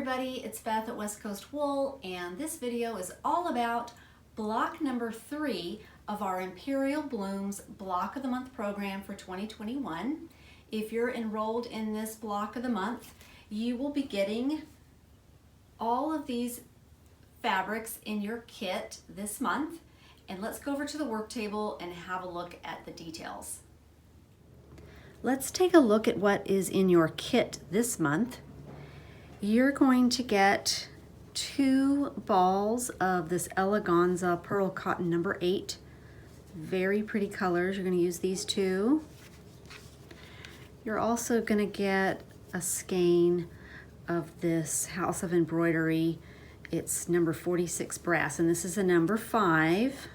everybody, it's Beth at West Coast Wool, and this video is all about block number 3 of our Imperial Blooms Block of the Month program for 2021. If you're enrolled in this block of the month, you will be getting all of these fabrics in your kit this month. And let's go over to the work table and have a look at the details. Let's take a look at what is in your kit this month. You're going to get 2 balls of this Eleganza Pearl Cotton number 8. Very pretty colors. You're going to use these 2. You're also going to get a skein of this House of Embroidery. It's number 46 brass, and this is a number 5.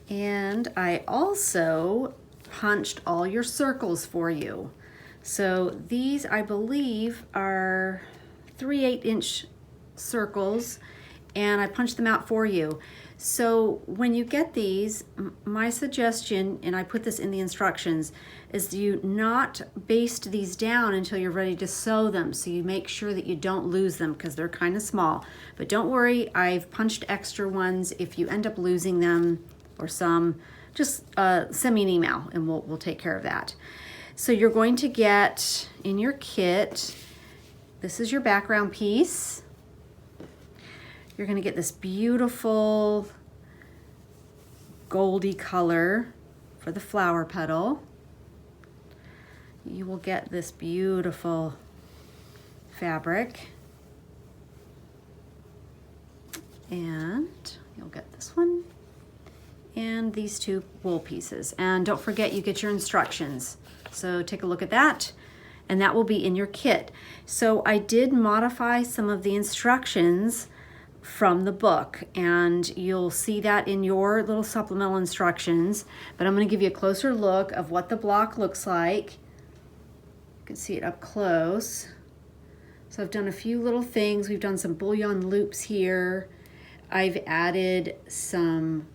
And I also punched all your circles for you. So these, I believe, are 3/8 inch circles, and I punched them out for you. So when you get these, my suggestion, and I put this in the instructions, is you not baste these down until you're ready to sew them. So you make sure that you don't lose them because they're kind of small. But don't worry, I've punched extra ones. If you end up losing them or some, just send me an email and we'll take care of that. So you're going to get in your kit, this is your background piece. You're going to get this beautiful goldy color for the flower petal. You will get this beautiful fabric. And you'll get this one and these 2 wool pieces. And don't forget, you get your instructions. So take a look at that, and that will be in your kit. So I did modify some of the instructions from the book, and you'll see that in your little supplemental instructions, but I'm going to give you a closer look of what the block looks like. You can see it up close. So I've done a few little things. We've done some bullion loops here. I've added some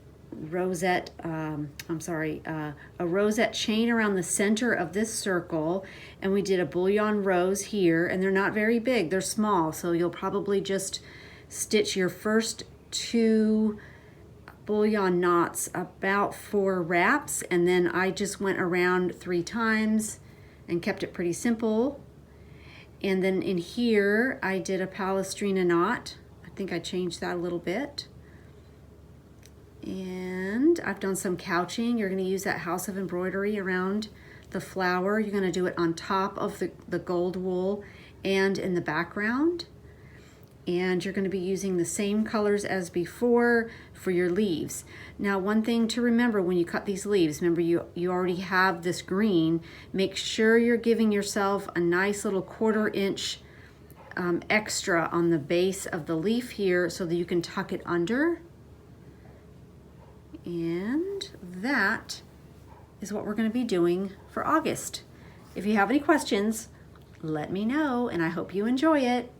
rosette, a rosette chain around the center of this circle, and we did a bullion rose here, and they're not very big, they're small, so you'll probably just stitch your first 2 bullion knots about 4 wraps, and then I just went around 3 times and kept it pretty simple. And then in here I did a palestrina knot. I think I changed that a little bit. And I've done some couching. You're going to use that House of Embroidery around the flower. You're going to do it on top of the gold wool and in the background. And you're going to be using the same colors as before for your leaves. Now, one thing to remember when you cut these leaves, remember you already have this green. Make sure you're giving yourself a nice little 1/4 inch extra on the base of the leaf here so that you can tuck it under. And that is what we're going to be doing for August. If you have any questions, let me know, and I hope you enjoy it.